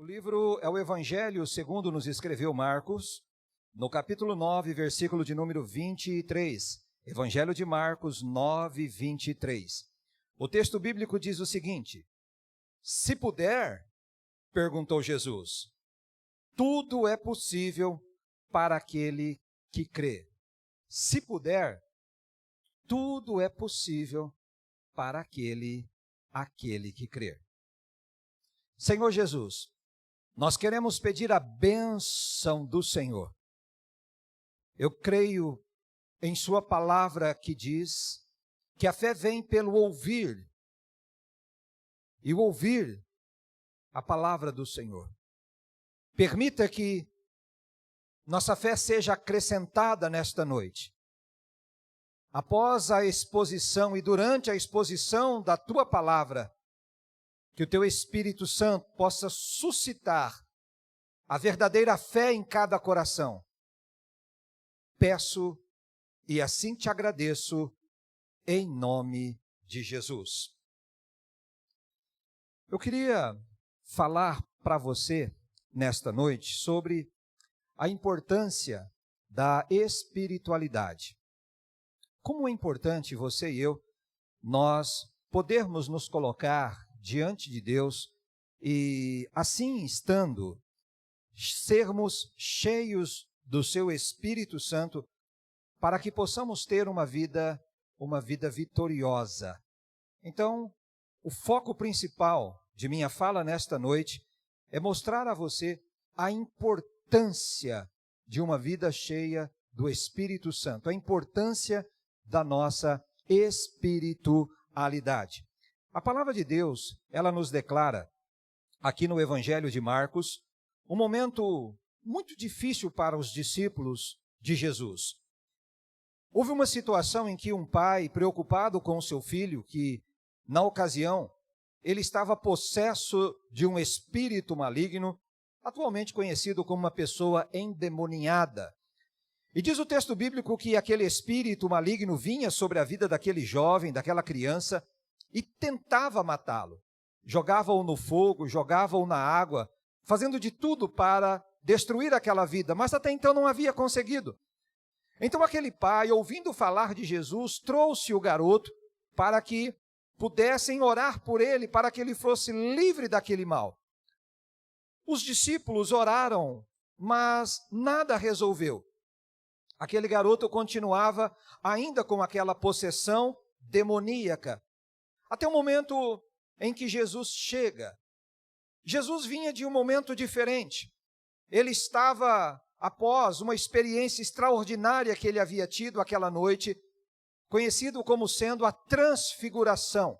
livro é o Evangelho segundo nos escreveu Marcos, no capítulo 9, versículo de número 23. Evangelho de Marcos 9, 23. O texto bíblico diz o seguinte: se puder, perguntou Jesus, tudo é possível para aquele que crê. Se puder, tudo é possível para aquele que crê. Senhor Jesus, nós queremos pedir a bênção do Senhor. Eu creio em sua palavra que diz que a fé vem pelo ouvir, e o ouvir a palavra do Senhor. Permita que nossa fé seja acrescentada nesta noite. Após a exposição e durante a exposição da tua palavra, que o teu Espírito Santo possa suscitar a verdadeira fé em cada coração. Peço e assim te agradeço, em nome de Jesus. Eu queria falar para você, nesta noite, sobre a importância da espiritualidade. Como é importante você e eu, nós podermos nos colocar diante de Deus e, assim estando, sermos cheios do seu Espírito Santo para que possamos ter uma vida vitoriosa. Então, o foco principal de minha fala nesta noite é mostrar a você a importância de uma vida cheia do Espírito Santo, a importância da nossa espiritualidade. A palavra de Deus, ela nos declara, aqui no Evangelho de Marcos, um momento muito difícil para os discípulos de Jesus. Houve uma situação em que um pai, preocupado com o seu filho, que, na ocasião, ele estava possesso de um espírito maligno, atualmente conhecido como uma pessoa endemoniada. E diz o texto bíblico que aquele espírito maligno vinha sobre a vida daquele jovem, daquela criança, e tentava matá-lo. Jogava-o no fogo, jogava-o na água, fazendo de tudo para destruir aquela vida, mas até então não havia conseguido. Então aquele pai, ouvindo falar de Jesus, trouxe o garoto para que pudessem orar por ele, para que ele fosse livre daquele mal. Os discípulos oraram, mas nada resolveu. Aquele garoto continuava ainda com aquela possessão demoníaca. Até o momento em que Jesus chega. Jesus vinha de um momento diferente. Ele estava após uma experiência extraordinária que ele havia tido aquela noite, conhecido como sendo a transfiguração.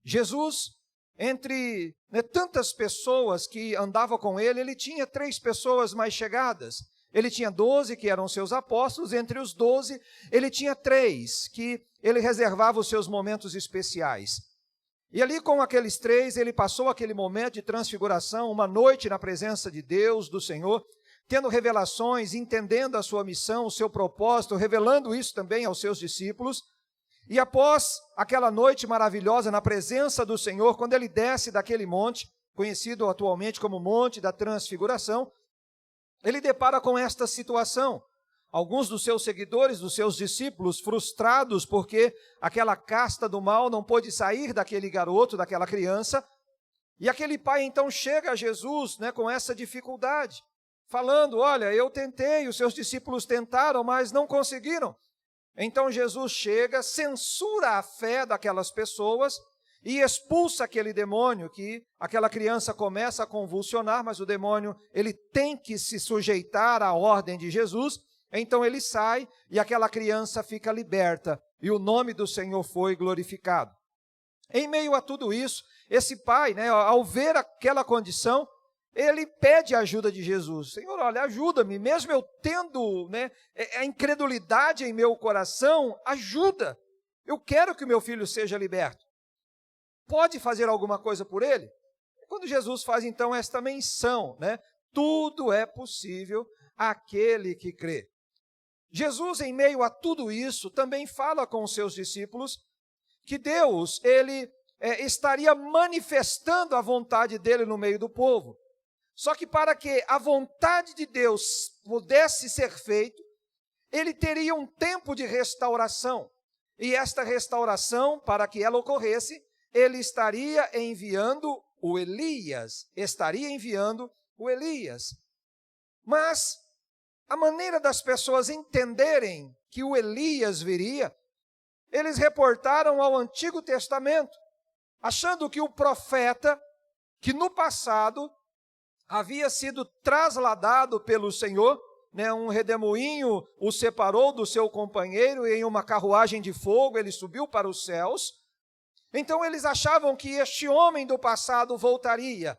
Jesus, entre tantas pessoas que andavam com ele, ele tinha 3 pessoas mais chegadas. Ele tinha 12 que eram seus apóstolos, entre os 12 ele tinha 3 que ele reservava os seus momentos especiais. E ali com aqueles 3 ele passou aquele momento de transfiguração, uma noite na presença de Deus, do Senhor, tendo revelações, entendendo a sua missão, o seu propósito, revelando isso também aos seus discípulos. E após aquela noite maravilhosa na presença do Senhor, quando ele desce daquele monte, conhecido atualmente como Monte da Transfiguração, ele depara com esta situação. Alguns dos seus seguidores, dos seus discípulos, frustrados porque aquela casta do mal não pôde sair daquele garoto, daquela criança. E aquele pai então chega a Jesus com essa dificuldade, falando, olha, eu tentei, os seus discípulos tentaram, mas não conseguiram. Então Jesus chega, censura a fé daquelas pessoas e expulsa aquele demônio, que aquela criança começa a convulsionar, mas o demônio ele tem que se sujeitar à ordem de Jesus. Então ele sai e aquela criança fica liberta e o nome do Senhor foi glorificado. Em meio a tudo isso, esse pai, ao ver aquela condição, ele pede a ajuda de Jesus. Senhor, olha, ajuda-me, mesmo eu tendo a incredulidade em meu coração, ajuda. Eu quero que o meu filho seja liberto. Pode fazer alguma coisa por ele? E quando Jesus faz então esta menção, tudo é possível àquele que crê. Jesus, em meio a tudo isso, também fala com os seus discípulos que Deus, ele estaria manifestando a vontade dele no meio do povo. Só que para que a vontade de Deus pudesse ser feita, ele teria um tempo de restauração. E esta restauração, para que ela ocorresse, ele estaria enviando o Elias. Mas a maneira das pessoas entenderem que o Elias viria, eles reportaram ao Antigo Testamento, achando que o profeta, que no passado havia sido trasladado pelo Senhor, um redemoinho o separou do seu companheiro e em uma carruagem de fogo ele subiu para os céus. Então eles achavam que este homem do passado voltaria.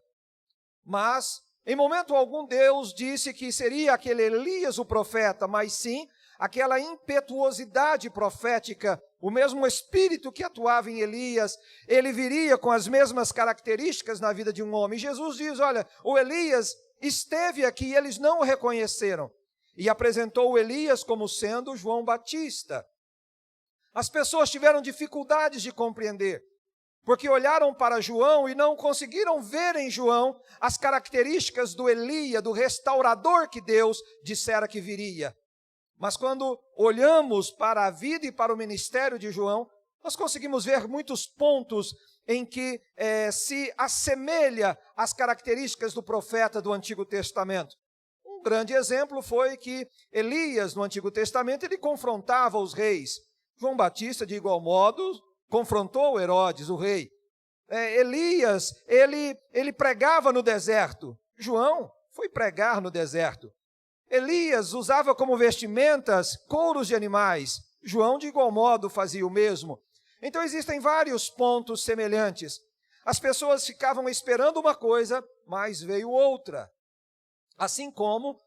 Mas, em momento algum, Deus disse que seria aquele Elias o profeta, mas sim aquela impetuosidade profética, o mesmo espírito que atuava em Elias, ele viria com as mesmas características na vida de um homem. Jesus diz, olha, o Elias esteve aqui e eles não o reconheceram. E apresentou o Elias como sendo João Batista. As pessoas tiveram dificuldades de compreender, porque olharam para João e não conseguiram ver em João as características do Elias, do restaurador que Deus dissera que viria. Mas quando olhamos para a vida e para o ministério de João, nós conseguimos ver muitos pontos em que se assemelha às características do profeta do Antigo Testamento. Um grande exemplo foi que Elias, no Antigo Testamento, ele confrontava os reis. João Batista, de igual modo, confrontou Herodes, o rei. Elias, ele pregava no deserto. João foi pregar no deserto. Elias usava como vestimentas couros de animais. João, de igual modo, fazia o mesmo. Então, existem vários pontos semelhantes. As pessoas ficavam esperando uma coisa, mas veio outra. Assim como,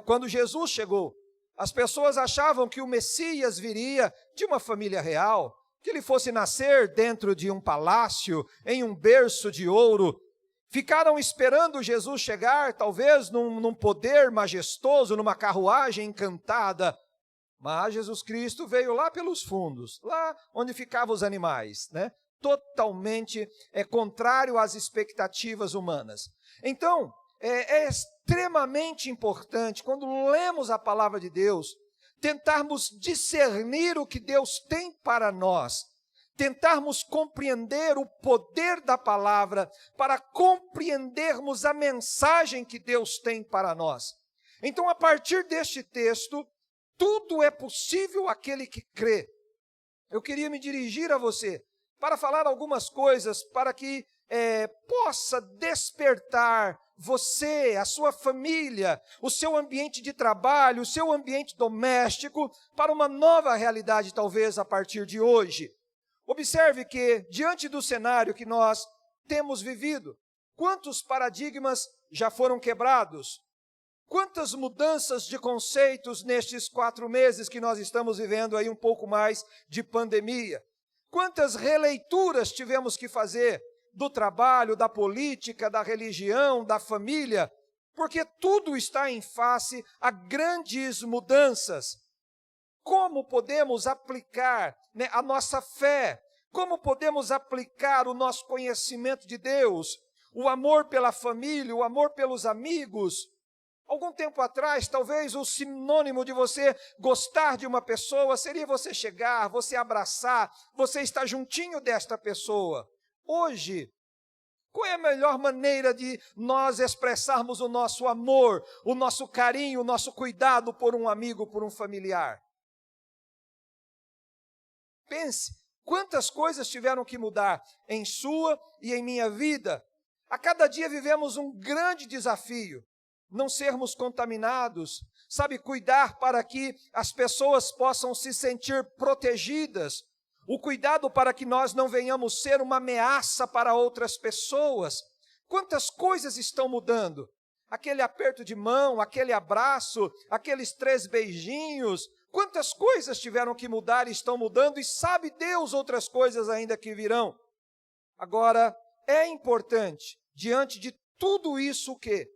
quando Jesus chegou, as pessoas achavam que o Messias viria de uma família real, que ele fosse nascer dentro de um palácio, em um berço de ouro. Ficaram esperando Jesus chegar, talvez num poder majestoso, numa carruagem encantada. Mas Jesus Cristo veio lá pelos fundos, lá onde ficavam os animais, totalmente contrário às expectativas humanas. Então, é extremamente importante, quando lemos a palavra de Deus, tentarmos discernir o que Deus tem para nós, tentarmos compreender o poder da palavra para compreendermos a mensagem que Deus tem para nós. Então, a partir deste texto, tudo é possível àquele que crê. Eu queria me dirigir a você para falar algumas coisas para que possa despertar você, a sua família, o seu ambiente de trabalho, o seu ambiente doméstico para uma nova realidade, talvez a partir de hoje. Observe que, diante do cenário que nós temos vivido, quantos paradigmas já foram quebrados? Quantas mudanças de conceitos nestes 4 meses que nós estamos vivendo aí um pouco mais de pandemia? Quantas releituras tivemos que fazer do trabalho, da política, da religião, da família? Porque tudo está em face a grandes mudanças. Como podemos aplicar a nossa fé? Como podemos aplicar o nosso conhecimento de Deus? O amor pela família, o amor pelos amigos? Algum tempo atrás, talvez o sinônimo de você gostar de uma pessoa seria você chegar, você abraçar, você estar juntinho desta pessoa. Hoje, qual é a melhor maneira de nós expressarmos o nosso amor, o nosso carinho, o nosso cuidado por um amigo, por um familiar? Pense, quantas coisas tiveram que mudar em sua e em minha vida. A cada dia vivemos um grande desafio. Não sermos contaminados, cuidar para que as pessoas possam se sentir protegidas, o cuidado para que nós não venhamos ser uma ameaça para outras pessoas. Quantas coisas estão mudando? Aquele aperto de mão, aquele abraço, aqueles 3 beijinhos, quantas coisas tiveram que mudar e estão mudando, e sabe Deus outras coisas ainda que virão. Agora, é importante, diante de tudo isso, o quê?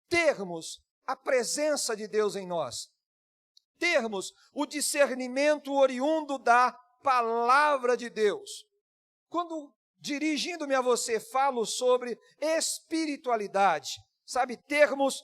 Termos a presença de Deus em nós, termos o discernimento oriundo da palavra de Deus. Quando, dirigindo-me a você, falo sobre espiritualidade, sabe, termos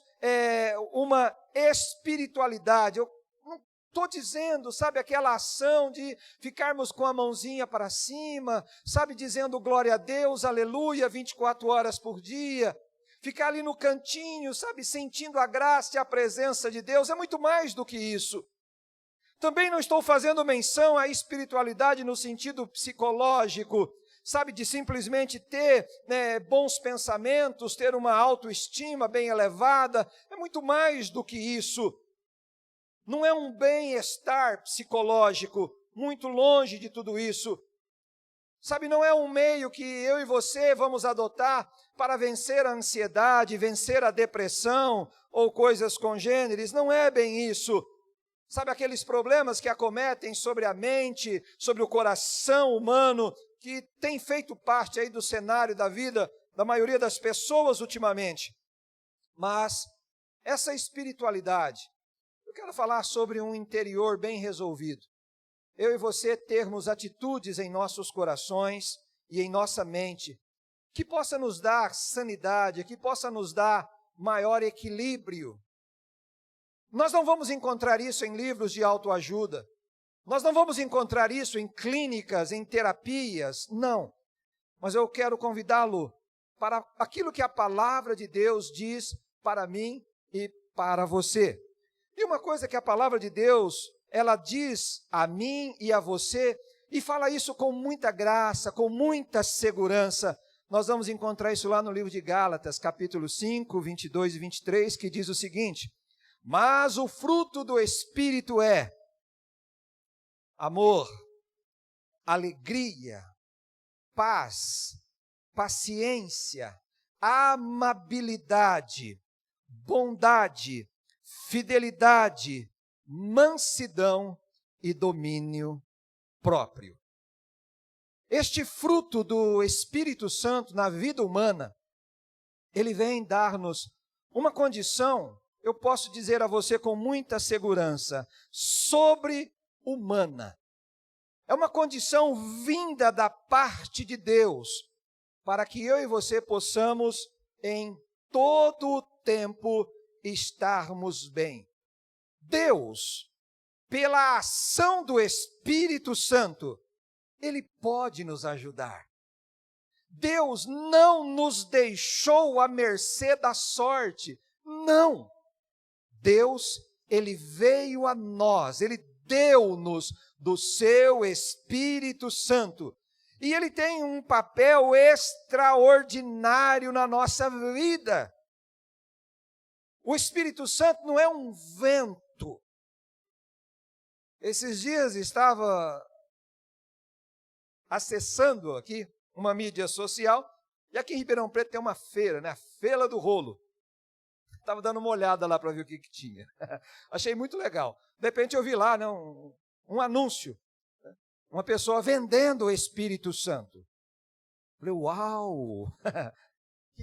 uma espiritualidade. Eu não estou dizendo, sabe, aquela ação de ficarmos com a mãozinha para cima, sabe, dizendo glória a Deus, aleluia, 24 horas por dia, ficar ali no cantinho, sabe, sentindo a graça e a presença de Deus, é muito mais do que isso. Também não estou fazendo menção à espiritualidade no sentido psicológico, sabe, de simplesmente ter bons pensamentos, ter uma autoestima bem elevada, é muito mais do que isso. Não é um bem-estar psicológico, muito longe de tudo isso. Sabe, não é um meio que eu e você vamos adotar para vencer a ansiedade, vencer a depressão ou coisas congêneres, não é bem isso. Sabe, aqueles problemas que acometem sobre a mente, sobre o coração humano, que tem feito parte aí do cenário da vida da maioria das pessoas ultimamente. Mas essa espiritualidade, eu quero falar sobre um interior bem resolvido. Eu e você termos atitudes em nossos corações e em nossa mente, que possa nos dar sanidade, que possa nos dar maior equilíbrio. Nós não vamos encontrar isso em livros de autoajuda. Nós não vamos encontrar isso em clínicas, em terapias, não. Mas eu quero convidá-lo para aquilo que a palavra de Deus diz para mim e para você. E uma coisa que a palavra de Deus, ela diz a mim e a você, e fala isso com muita graça, com muita segurança. Nós vamos encontrar isso lá no livro de Gálatas, capítulo 5, 22 e 23, que diz o seguinte: mas o fruto do Espírito é amor, alegria, paz, paciência, amabilidade, bondade, fidelidade, mansidão e domínio próprio. Este fruto do Espírito Santo na vida humana, ele vem dar-nos uma condição, eu posso dizer a você com muita segurança, sobre-humana. É uma condição vinda da parte de Deus, para que eu e você possamos, em todo o tempo, estarmos bem. Deus, pela ação do Espírito Santo, Ele pode nos ajudar. Deus não nos deixou à mercê da sorte, não. Deus, Ele veio a nós, Ele deu-nos do seu Espírito Santo. E Ele tem um papel extraordinário na nossa vida. O Espírito Santo não é um vento. Esses dias estava acessando aqui uma mídia social, e aqui em Ribeirão Preto tem uma feira, né? A Feira do Rolo. Estava dando uma olhada lá para ver o que tinha. Achei muito legal. De repente eu vi lá, né, um anúncio, né? Uma pessoa vendendo o Espírito Santo. Falei, uau! O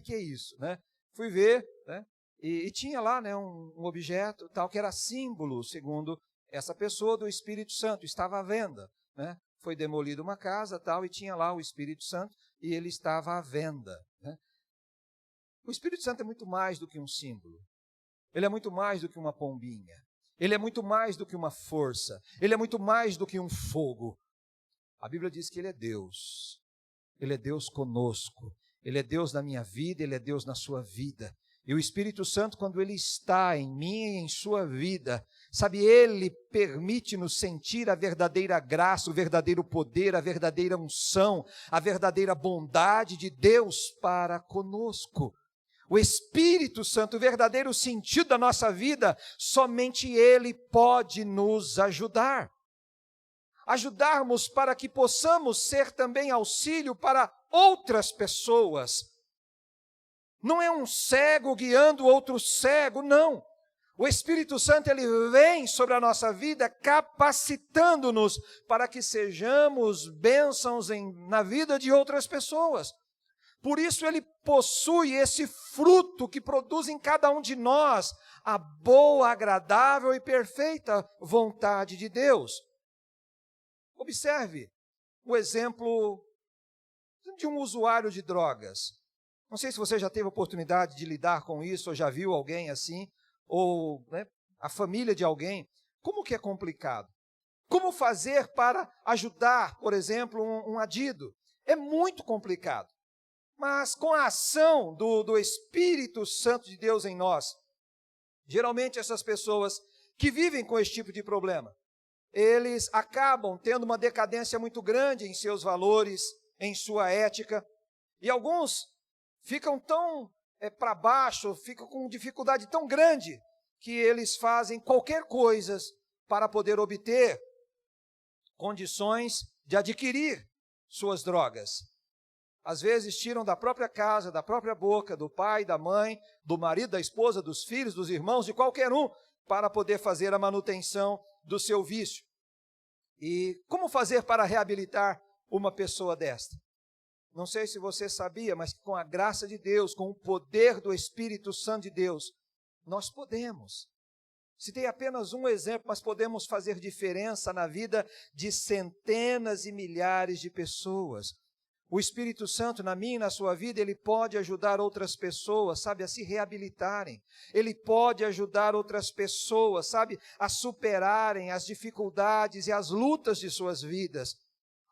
que é isso? Né? Fui ver, né? E tinha lá, né, um objeto tal que era símbolo, segundo essa pessoa, do Espírito Santo. Estava à venda. Né? Foi demolida uma casa tal, e tinha lá o Espírito Santo e ele estava à venda. Né? O Espírito Santo é muito mais do que um símbolo. Ele é muito mais do que uma pombinha. Ele é muito mais do que uma força. Ele é muito mais do que um fogo. A Bíblia diz que Ele é Deus. Ele é Deus conosco. Ele é Deus na minha vida, Ele é Deus na sua vida. E o Espírito Santo, quando Ele está em mim e em sua vida, sabe, Ele permite-nos sentir a verdadeira graça, o verdadeiro poder, a verdadeira unção, a verdadeira bondade de Deus para conosco. O Espírito Santo, o verdadeiro sentido da nossa vida, somente Ele pode nos ajudar. Ajudarmos para que possamos ser também auxílio para outras pessoas. Não é um cego guiando outro cego, não. O Espírito Santo, ele vem sobre a nossa vida capacitando-nos para que sejamos bênçãos na vida de outras pessoas. Por isso ele possui esse fruto que produz em cada um de nós a boa, agradável e perfeita vontade de Deus. Observe o exemplo de um usuário de drogas. Não sei se você já teve oportunidade de lidar com isso, ou já viu alguém assim, ou a família de alguém. Como que é complicado? Como fazer para ajudar, por exemplo, um adido? É muito complicado. Mas com a ação do Espírito Santo de Deus em nós, geralmente essas pessoas que vivem com esse tipo de problema, eles acabam tendo uma decadência muito grande em seus valores, em sua ética, e alguns ficam tão para baixo, ficam com dificuldade tão grande, que eles fazem qualquer coisa para poder obter condições de adquirir suas drogas. Às vezes tiram da própria casa, da própria boca, do pai, da mãe, do marido, da esposa, dos filhos, dos irmãos, de qualquer um, para poder fazer a manutenção do seu vício. E como fazer para reabilitar uma pessoa desta? Não sei se você sabia, mas com a graça de Deus, com o poder do Espírito Santo de Deus, nós podemos. Citei apenas um exemplo, mas podemos fazer diferença na vida de centenas e milhares de pessoas. O Espírito Santo, na minha e na sua vida, ele pode ajudar outras pessoas, sabe, a se reabilitarem. Ele pode ajudar outras pessoas, sabe, a superarem as dificuldades e as lutas de suas vidas.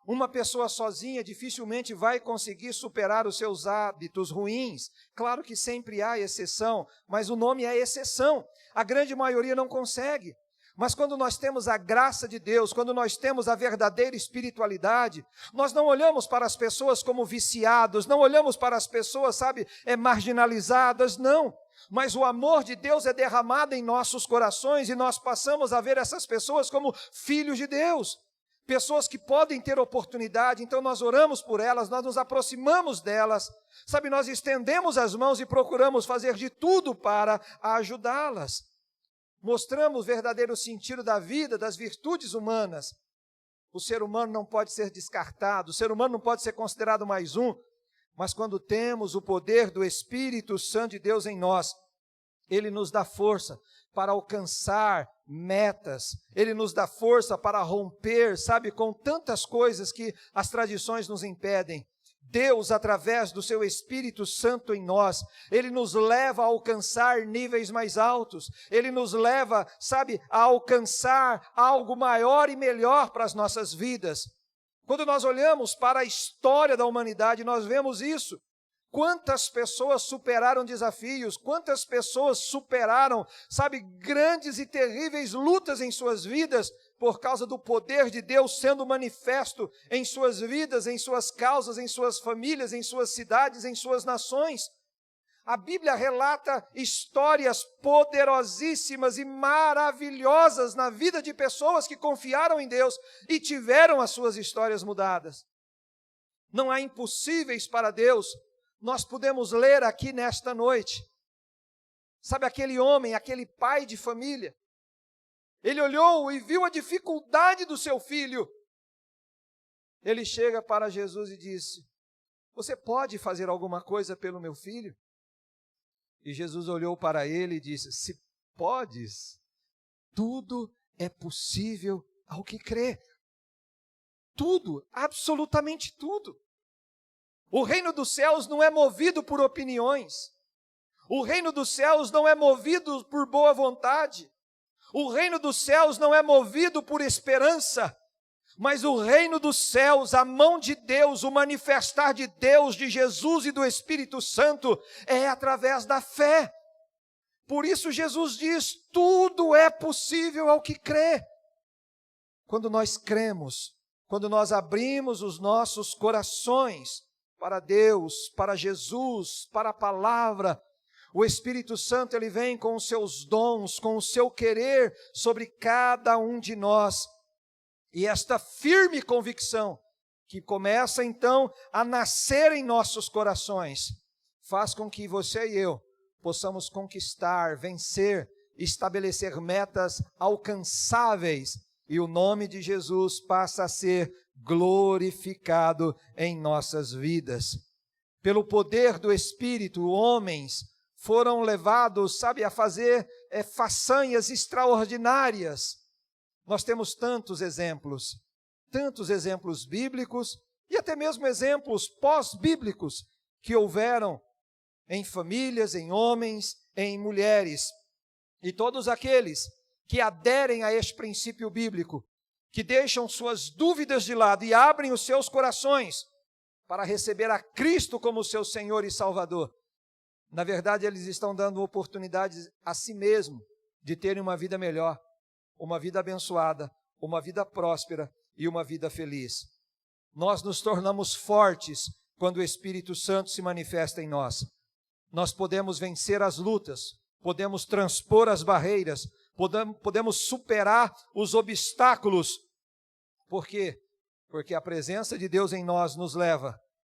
Uma pessoa sozinha dificilmente vai conseguir superar os seus hábitos ruins. Claro que sempre há exceção, mas o nome é exceção. A grande maioria não consegue. Mas quando nós temos a graça de Deus, quando nós temos a verdadeira espiritualidade, nós não olhamos para as pessoas como viciados, não olhamos para as pessoas, sabe, marginalizadas, não. Mas o amor de Deus é derramado em nossos corações e nós passamos a ver essas pessoas como filhos de Deus. Pessoas que podem ter oportunidade, então nós oramos por elas, nós nos aproximamos delas, sabe, nós estendemos as mãos e procuramos fazer de tudo para ajudá-las. Mostramos o verdadeiro sentido da vida, das virtudes humanas. O ser humano não pode ser descartado, o ser humano não pode ser considerado mais um, mas quando temos o poder do Espírito Santo de Deus em nós, ele nos dá força para alcançar metas, ele nos dá força para romper, sabe, com tantas coisas que as tradições nos impedem. Deus, através do seu Espírito Santo em nós, ele nos leva a alcançar níveis mais altos, ele nos leva, sabe, a alcançar algo maior e melhor para as nossas vidas. Quando nós olhamos para a história da humanidade, nós vemos isso. Quantas pessoas superaram desafios, quantas pessoas superaram, sabe, grandes e terríveis lutas em suas vidas, por causa do poder de Deus sendo manifesto em suas vidas, em suas causas, em suas famílias, em suas cidades, em suas nações. A Bíblia relata histórias poderosíssimas e maravilhosas na vida de pessoas que confiaram em Deus e tiveram as suas histórias mudadas. Não há impossíveis para Deus. Nós podemos ler aqui nesta noite, sabe, aquele homem, aquele pai de família, ele olhou e viu a dificuldade do seu filho. Ele chega para Jesus e disse: você pode fazer alguma coisa pelo meu filho? E Jesus olhou para ele e disse: se podes, tudo é possível ao que crê. Tudo, absolutamente tudo. O reino dos céus não é movido por opiniões. O reino dos céus não é movido por boa vontade. O reino dos céus não é movido por esperança. Mas o reino dos céus, a mão de Deus, o manifestar de Deus, de Jesus e do Espírito Santo, é através da fé. Por isso Jesus diz: tudo é possível ao que crê. Quando nós cremos, quando nós abrimos os nossos corações para Deus, para Jesus, para a palavra, o Espírito Santo, ele vem com os seus dons, com o seu querer sobre cada um de nós. E esta firme convicção, que começa então a nascer em nossos corações, faz com que você e eu possamos conquistar, vencer, estabelecer metas alcançáveis, e o nome de Jesus passa a ser glorificado em nossas vidas. Pelo poder do Espírito, homens foram levados, sabe, a fazer façanhas extraordinárias. Nós temos tantos exemplos bíblicos e até mesmo exemplos pós-bíblicos que houveram em famílias, em homens, em mulheres. E todos aqueles que aderem a este princípio bíblico, que deixam suas dúvidas de lado e abrem os seus corações para receber a Cristo como seu Senhor e Salvador, na verdade, eles estão dando oportunidades a si mesmo de terem uma vida melhor, uma vida abençoada, uma vida próspera e uma vida feliz. Nós nos tornamos fortes quando o Espírito Santo se manifesta em nós. Nós podemos vencer as lutas, podemos transpor as barreiras, podemos superar os obstáculos. Por quê? Porque a presença de Deus em nós nos leva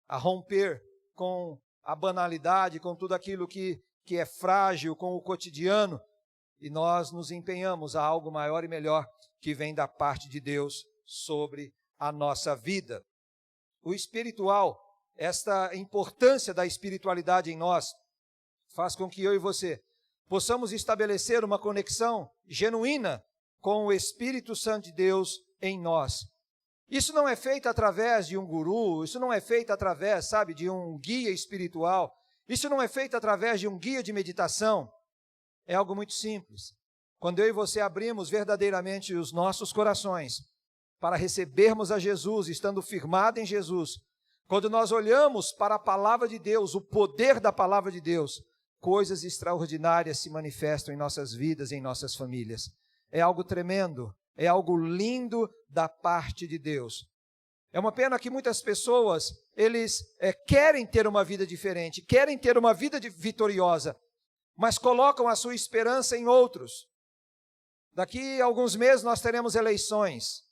a romper com a banalidade, com tudo aquilo que é frágil, com o cotidiano, e nós nos empenhamos a algo maior e melhor que vem da parte de Deus sobre a nossa vida. O espiritual, esta importância da espiritualidade em nós, faz com que eu e você possamos estabelecer uma conexão genuína com o Espírito Santo de Deus em nós. Isso não é feito através de um guru, isso não é feito através, de um guia espiritual, isso não é feito através de um guia de meditação. É algo muito simples. Quando eu e você abrimos verdadeiramente os nossos corações para recebermos a Jesus, estando firmado em Jesus, quando nós olhamos para a palavra de Deus, o poder da palavra de Deus, coisas extraordinárias se manifestam em nossas vidas, em nossas famílias. É algo tremendo. É algo lindo da parte de Deus. É uma pena que muitas pessoas, eles querem ter uma vida diferente, querem ter uma vida vitoriosa, mas colocam a sua esperança em outros. Daqui a alguns meses nós teremos eleições.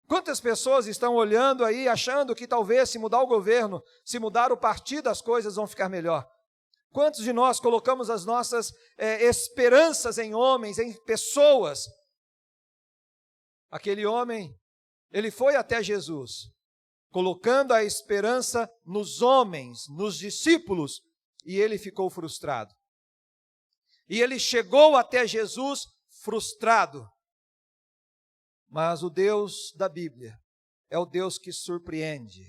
Quantas pessoas estão olhando aí, achando que talvez se mudar o governo, se mudar o partido, as coisas vão ficar melhor? Quantos de nós colocamos as nossas esperanças em homens, em pessoas? Aquele homem, ele foi até Jesus, colocando a esperança nos homens, nos discípulos, e ele ficou frustrado. E ele chegou até Jesus frustrado. Mas o Deus da Bíblia é o Deus que surpreende.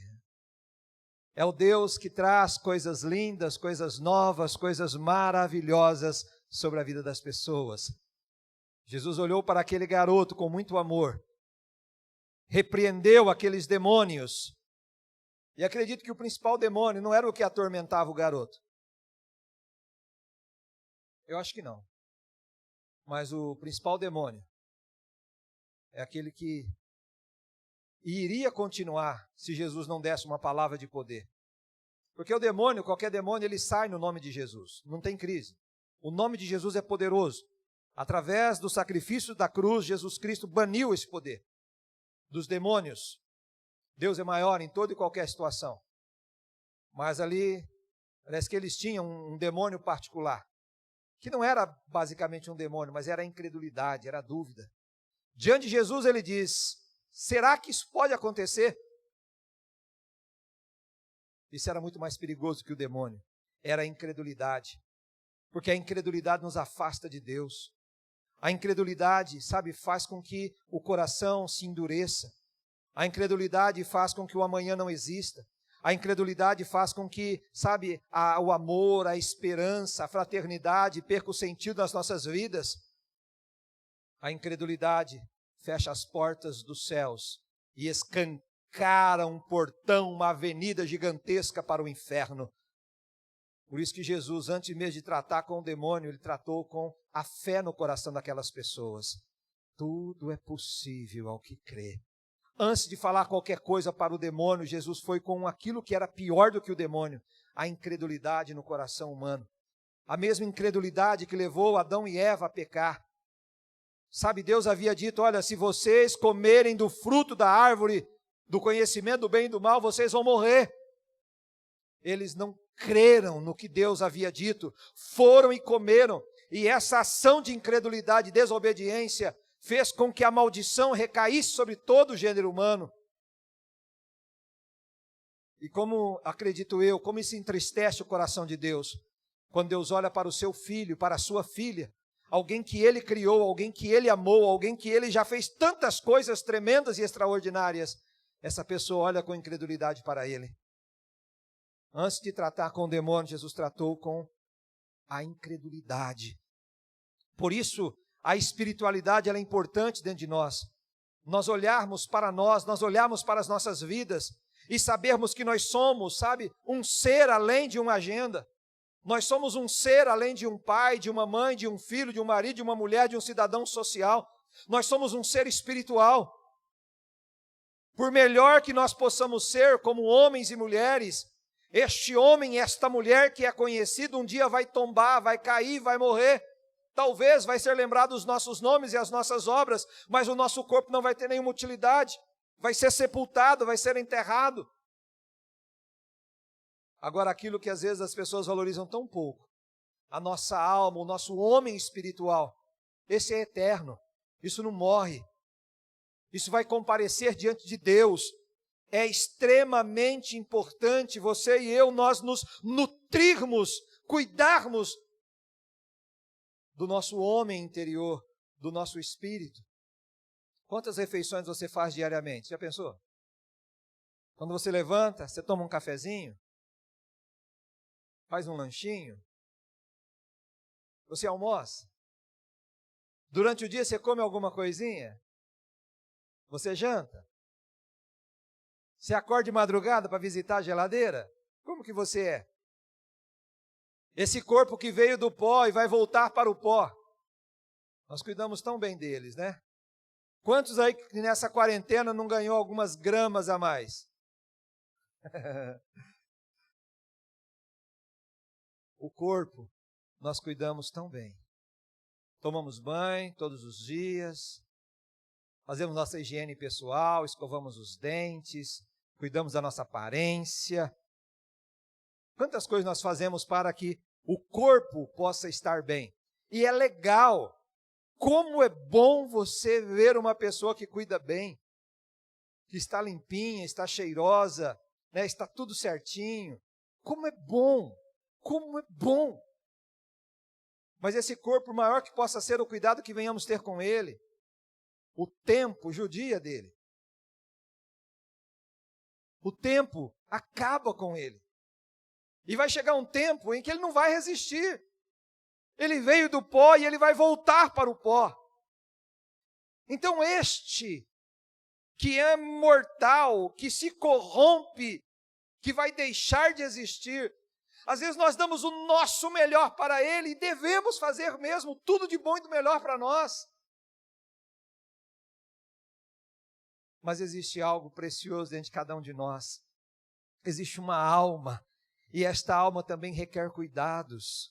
É o Deus que traz coisas lindas, coisas novas, coisas maravilhosas sobre a vida das pessoas. Jesus olhou para aquele garoto com muito amor, repreendeu aqueles demônios, e acredito que o principal demônio não era o que atormentava o garoto. Eu acho que não. Mas o principal demônio é aquele que iria continuar se Jesus não desse uma palavra de poder. Porque o demônio, qualquer demônio, ele sai no nome de Jesus, não tem crise. O nome de Jesus é poderoso. Através do sacrifício da cruz, Jesus Cristo baniu esse poder dos demônios. Deus é maior em toda e qualquer situação. Mas ali, parece que eles tinham um demônio particular, que não era basicamente um demônio, mas era a incredulidade, era a dúvida. Diante de Jesus ele diz, será que isso pode acontecer? Isso era muito mais perigoso que o demônio, era a incredulidade. Porque a incredulidade nos afasta de Deus. A incredulidade, faz com que o coração se endureça. A incredulidade faz com que o amanhã não exista. A incredulidade faz com que, o amor, a esperança, a fraternidade perca o sentido nas nossas vidas. A incredulidade fecha as portas dos céus e escancara um portão, uma avenida gigantesca para o inferno. Por isso que Jesus, antes mesmo de tratar com o demônio, ele tratou com a fé no coração daquelas pessoas. Tudo é possível ao que crê. Antes de falar qualquer coisa para o demônio, Jesus foi com aquilo que era pior do que o demônio, a incredulidade no coração humano. A mesma incredulidade que levou Adão e Eva a pecar. Deus havia dito, olha, se vocês comerem do fruto da árvore do conhecimento do bem e do mal, vocês vão morrer. Eles não creram no que Deus havia dito, foram e comeram, e essa ação de incredulidade e desobediência fez com que a maldição recaísse sobre todo o gênero humano. E como, acredito eu, como isso entristece o coração de Deus, quando Deus olha para o seu filho, para a sua filha, alguém que Ele criou, alguém que Ele amou, alguém que Ele já fez tantas coisas tremendas e extraordinárias, essa pessoa olha com incredulidade para Ele. Antes de tratar com o demônio, Jesus tratou com a incredulidade. Por isso, a espiritualidade ela é importante dentro de nós. Nós olharmos para nós olharmos para as nossas vidas e sabermos que nós somos, sabe, um ser além de uma agenda. Nós somos um ser além de um pai, de uma mãe, de um filho, de um marido, de uma mulher, de um cidadão social. Nós somos um ser espiritual. Por melhor que nós possamos ser como homens e mulheres, este homem, esta mulher que é conhecido, um dia vai tombar, vai cair, vai morrer. Talvez vai ser lembrado os nossos nomes e as nossas obras, mas o nosso corpo não vai ter nenhuma utilidade. Vai ser sepultado, vai ser enterrado. Agora, aquilo que às vezes as pessoas valorizam tão pouco, a nossa alma, o nosso homem espiritual, esse é eterno, isso não morre, isso vai comparecer diante de Deus. É extremamente importante você e eu, nós nos nutrirmos, cuidarmos do nosso homem interior, do nosso espírito. Quantas refeições você faz diariamente? Já pensou? Quando você levanta, você toma um cafezinho, faz um lanchinho, você almoça. Durante o dia você come alguma coisinha? Você janta? Você acorda de madrugada para visitar a geladeira? Como que você é? Esse corpo que veio do pó e vai voltar para o pó. Nós cuidamos tão bem deles, né? Quantos aí que nessa quarentena não ganhou algumas gramas a mais? O corpo, nós cuidamos tão bem. Tomamos banho todos os dias, fazemos nossa higiene pessoal, escovamos os dentes, cuidamos da nossa aparência. Quantas coisas nós fazemos para que o corpo possa estar bem? E é legal. Como é bom você ver uma pessoa que cuida bem, que está limpinha, está cheirosa, né, está tudo certinho. Como é bom, como é bom. Mas esse corpo, maior que possa ser o cuidado que venhamos ter com ele, o tempo judia dele. O tempo acaba com ele. E vai chegar um tempo em que ele não vai resistir. Ele veio do pó e ele vai voltar para o pó. Então este, que é mortal, que se corrompe, que vai deixar de existir, às vezes nós damos o nosso melhor para ele e devemos fazer mesmo tudo de bom e do melhor para nós. Mas existe algo precioso dentro de cada um de nós. Existe uma alma, e esta alma também requer cuidados.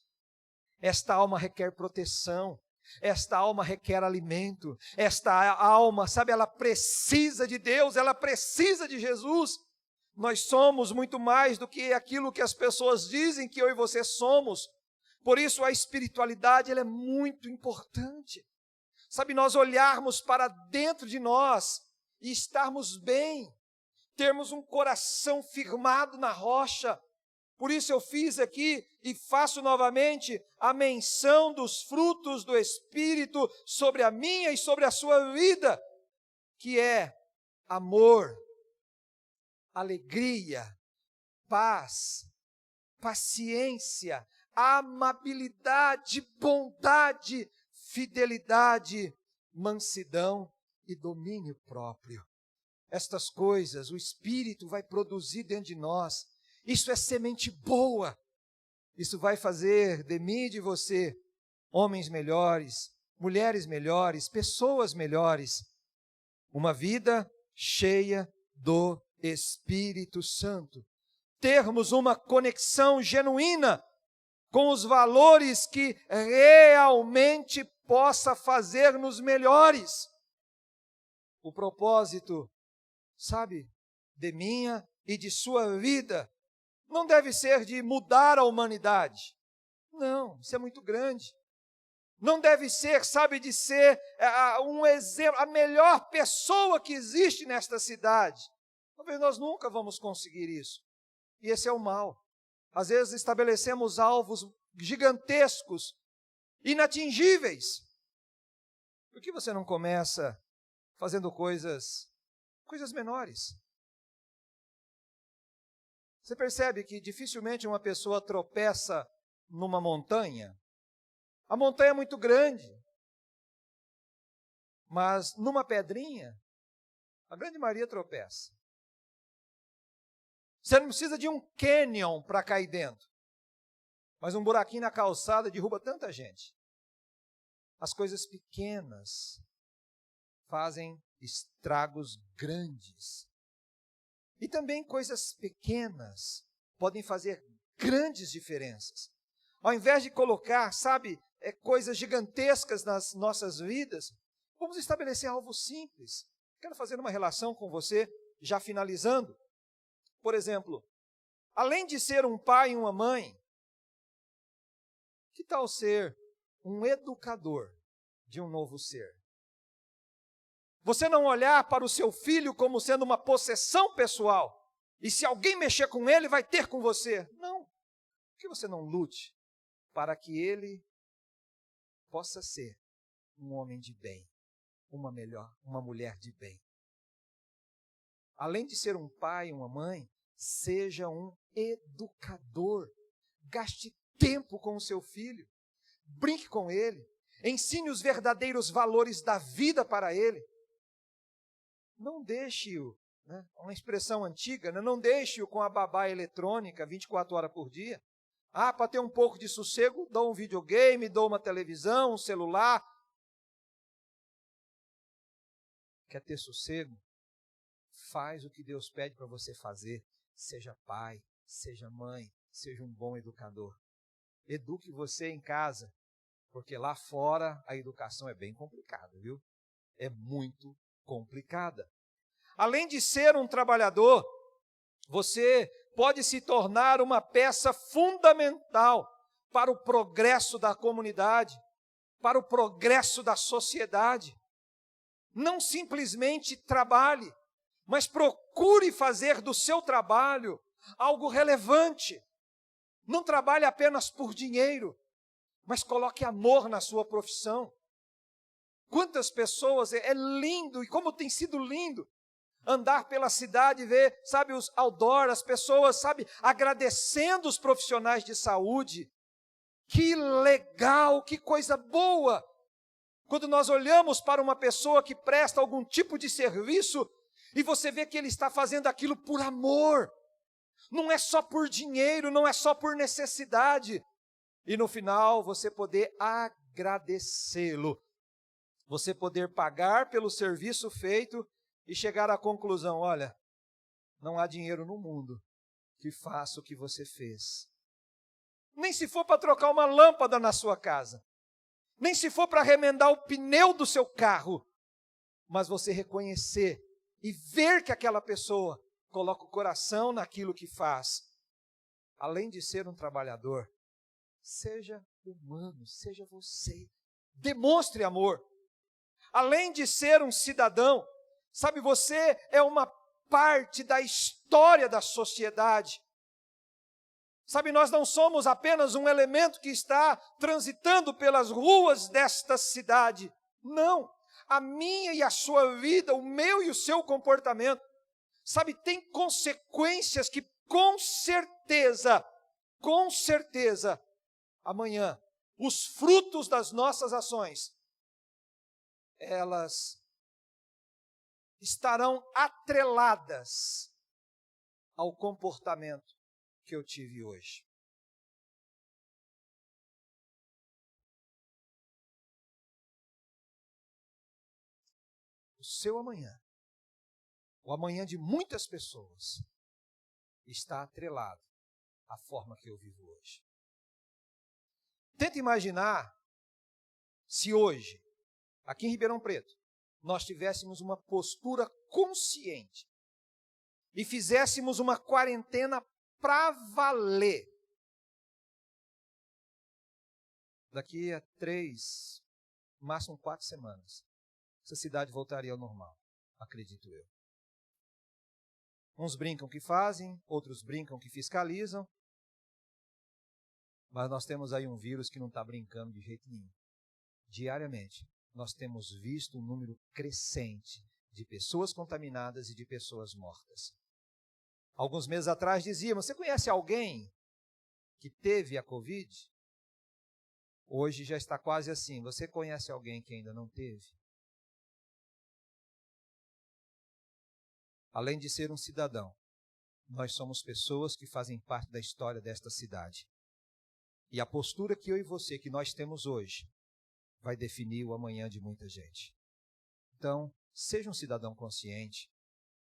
Esta alma requer proteção, esta alma requer alimento, esta alma, sabe, ela precisa de Deus, ela precisa de Jesus. Nós somos muito mais do que aquilo que as pessoas dizem que eu e você somos. Por isso a espiritualidade ela é muito importante. Sabe, nós olharmos para dentro de nós e estarmos bem, termos um coração firmado na rocha. Por isso eu fiz aqui e faço novamente a menção dos frutos do Espírito sobre a minha e sobre a sua vida, que é amor, alegria, paz, paciência, amabilidade, bondade, fidelidade, mansidão e domínio próprio. Estas coisas o Espírito vai produzir dentro de nós. Isso é semente boa. Isso vai fazer de mim e de você homens melhores, mulheres melhores, pessoas melhores. Uma vida cheia do Espírito Santo. Termos uma conexão genuína com os valores que realmente possa fazer-nos melhores. O propósito, sabe, de minha e de sua vida não deve ser de mudar a humanidade. Não, isso é muito grande. Não deve ser, sabe, de ser um exemplo, a melhor pessoa que existe nesta cidade. Talvez nós nunca vamos conseguir isso. E esse é o mal. Às vezes estabelecemos alvos gigantescos, inatingíveis. Por que você não começa fazendo coisas menores? Você percebe que dificilmente uma pessoa tropeça numa montanha? A montanha é muito grande, mas numa pedrinha, a grande maioria tropeça. Você não precisa de um canyon para cair dentro, mas um buraquinho na calçada derruba tanta gente. As coisas pequenas fazem estragos grandes. E também coisas pequenas podem fazer grandes diferenças. Ao invés de colocar, coisas gigantescas nas nossas vidas, vamos estabelecer algo simples. Quero fazer uma relação com você, já finalizando. Por exemplo, além de ser um pai e uma mãe, que tal ser um educador de um novo ser? Você não olhar para o seu filho como sendo uma possessão pessoal, e se alguém mexer com ele, vai ter com você. Não. Por que você não lute para que ele possa ser um homem de bem, uma mulher de bem? Além de ser um pai e uma mãe, seja um educador. Gaste tempo com o seu filho. Brinque com ele. Ensine os verdadeiros valores da vida para ele. Não deixe-o, uma expressão antiga, não deixe-o com a babá eletrônica 24 horas por dia. Para ter um pouco de sossego, dou um videogame, dou uma televisão, um celular. Quer ter sossego? Faz o que Deus pede para você fazer. Seja pai, seja mãe, seja um bom educador. Eduque você em casa, porque lá fora a educação é bem complicada, viu? É muito complicada. Além de ser um trabalhador, você pode se tornar uma peça fundamental para o progresso da comunidade, para o progresso da sociedade. Não simplesmente trabalhe, mas procure fazer do seu trabalho algo relevante. Não trabalhe apenas por dinheiro, mas coloque amor na sua profissão. Quantas pessoas, é lindo, e como tem sido lindo, andar pela cidade e ver, os outdoors, as pessoas, agradecendo os profissionais de saúde. Que legal, que coisa boa! Quando nós olhamos para uma pessoa que presta algum tipo de serviço, e você vê que ele está fazendo aquilo por amor. Não é só por dinheiro, não é só por necessidade. E no final, você poder agradecê-lo. Você poder pagar pelo serviço feito e chegar à conclusão, olha, não há dinheiro no mundo que faça o que você fez. Nem se for para trocar uma lâmpada na sua casa. Nem se for para remendar o pneu do seu carro. Mas você reconhecer e ver que aquela pessoa coloca o coração naquilo que faz. Além de ser um trabalhador, seja humano, seja você. Demonstre amor. Além de ser um cidadão, você é uma parte da história da sociedade. Nós não somos apenas um elemento que está transitando pelas ruas desta cidade. Não. A minha e a sua vida, o meu e o seu comportamento, tem consequências que com certeza, amanhã, os frutos das nossas ações, elas estarão atreladas ao comportamento que eu tive hoje. O seu amanhã, o amanhã de muitas pessoas, está atrelado à forma que eu vivo hoje. Tenta imaginar se hoje, aqui em Ribeirão Preto, nós tivéssemos uma postura consciente e fizéssemos uma quarentena para valer. Daqui a 3, máximo 4 semanas, essa cidade voltaria ao normal, acredito eu. Uns brincam que fazem, outros brincam que fiscalizam, mas nós temos aí um vírus que não está brincando de jeito nenhum. Diariamente, nós temos visto um número crescente de pessoas contaminadas e de pessoas mortas. Alguns meses atrás dizíamos, você conhece alguém que teve a Covid? Hoje já está quase assim, você conhece alguém que ainda não teve? Além de ser um cidadão, nós somos pessoas que fazem parte da história desta cidade. E a postura que eu e você, que nós temos hoje, vai definir o amanhã de muita gente. Então, seja um cidadão consciente.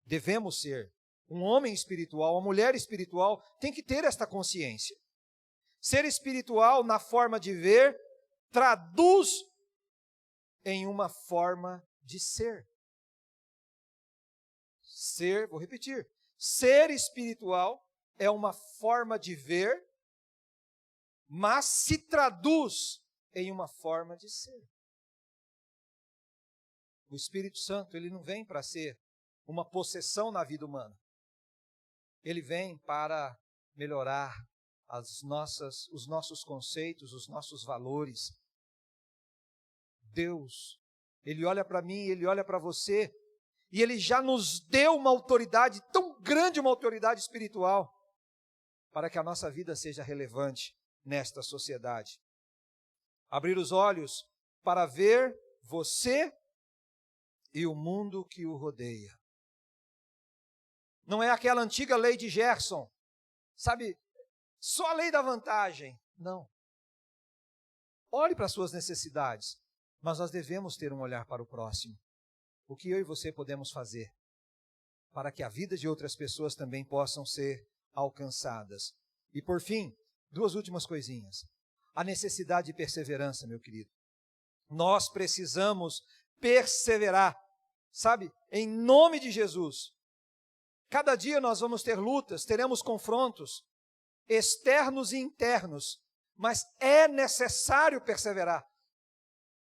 Devemos ser. Um homem espiritual, uma mulher espiritual, tem que ter esta consciência. Ser espiritual na forma de ver, traduz em uma forma de ser. Ser, vou repetir, ser espiritual é uma forma de ver, mas se traduz em uma forma de ser. O Espírito Santo, ele não vem para ser uma possessão na vida humana. Ele vem para melhorar os nossos conceitos, os nossos valores. Deus, Ele olha para mim, Ele olha para você, e Ele já nos deu uma autoridade tão grande, uma autoridade espiritual, para que a nossa vida seja relevante nesta sociedade. Abrir os olhos para ver você e o mundo que o rodeia. Não é aquela antiga lei de Gerson, sabe, só a lei da vantagem. Não. Olhe para as suas necessidades, mas nós devemos ter um olhar para o próximo. O que eu e você podemos fazer para que a vida de outras pessoas também possam ser alcançadas. E por fim, duas últimas coisinhas. A necessidade de perseverança, meu querido. Nós precisamos perseverar, sabe, em nome de Jesus. Cada dia nós vamos ter lutas, teremos confrontos externos e internos, mas é necessário perseverar.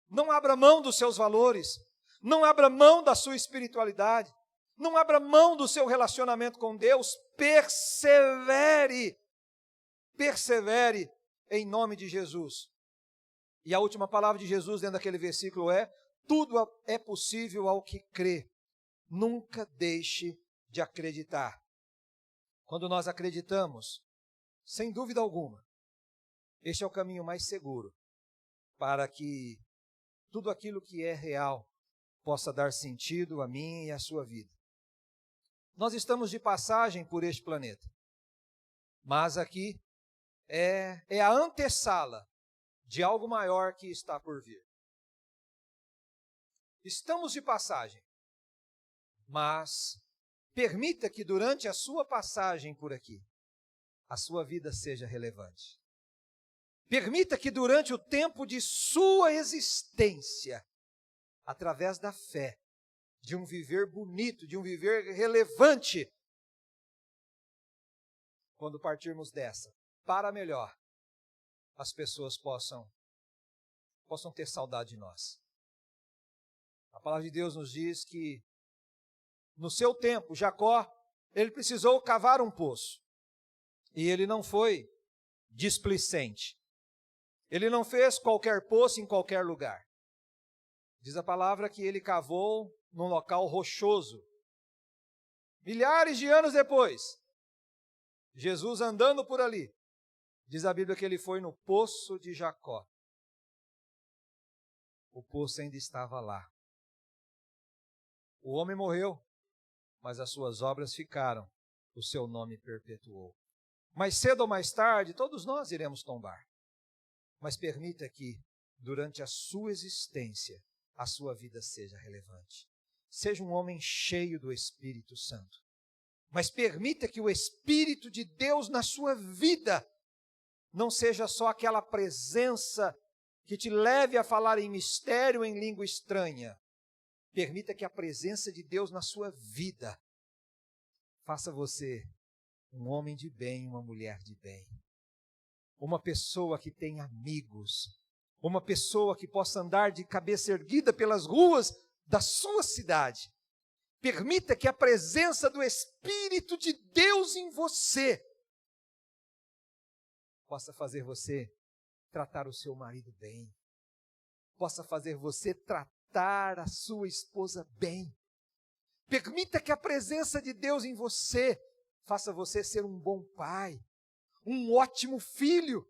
Não abra mão dos seus valores, não abra mão da sua espiritualidade, não abra mão do seu relacionamento com Deus, persevere, persevere em nome de Jesus. E a última palavra de Jesus dentro daquele versículo é: tudo é possível ao que crê. Nunca deixe de acreditar. Quando nós acreditamos, sem dúvida alguma, este é o caminho mais seguro para que tudo aquilo que é real possa dar sentido a mim e à sua vida. Nós estamos de passagem por este planeta, mas aqui é a antessala de algo maior que está por vir. Estamos de passagem, mas permita que durante a sua passagem por aqui, a sua vida seja relevante. Permita que durante o tempo de sua existência, através da fé, de um viver bonito, de um viver relevante, quando partirmos dessa, para melhor, as pessoas possam ter saudade de nós. A palavra de Deus nos diz que, no seu tempo, Jacó, ele precisou cavar um poço. E ele não foi displicente. Ele não fez qualquer poço em qualquer lugar. Diz a palavra que ele cavou num local rochoso. Milhares de anos depois, Jesus andando por ali, diz a Bíblia que ele foi no poço de Jacó. O poço ainda estava lá. O homem morreu, mas as suas obras ficaram. O seu nome perpetuou. Mais cedo ou mais tarde, todos nós iremos tombar. Mas permita que, durante a sua existência, a sua vida seja relevante. Seja um homem cheio do Espírito Santo. Mas permita que o Espírito de Deus na sua vida não seja só aquela presença que te leve a falar em mistério, em língua estranha. Permita que a presença de Deus na sua vida faça você um homem de bem, uma mulher de bem. Uma pessoa que tem amigos. Uma pessoa que possa andar de cabeça erguida pelas ruas da sua cidade. Permita que a presença do Espírito de Deus em você possa fazer você tratar o seu marido bem. Possa fazer você tratar a sua esposa bem. Permita que a presença de Deus em você faça você ser um bom pai, um ótimo filho.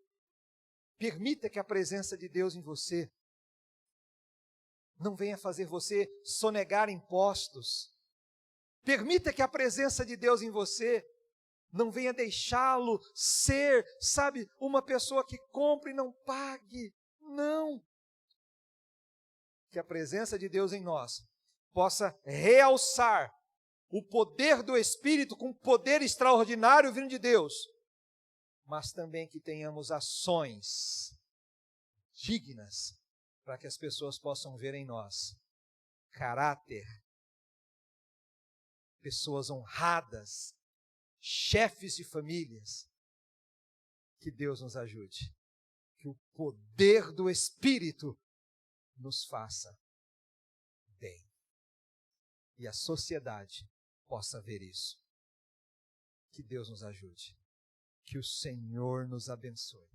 Permita que a presença de Deus em você não venha fazer você sonegar impostos. Permita que a presença de Deus em você não venha deixá-lo ser, sabe, uma pessoa que compra e não pague. Não. Que a presença de Deus em nós possa realçar o poder do Espírito com poder extraordinário vindo de Deus, mas também que tenhamos ações dignas para que as pessoas possam ver em nós caráter, pessoas honradas, chefes de famílias. Que Deus nos ajude, que o poder do Espírito nos faça bem e a sociedade possa ver isso. Que Deus nos ajude, que o Senhor nos abençoe.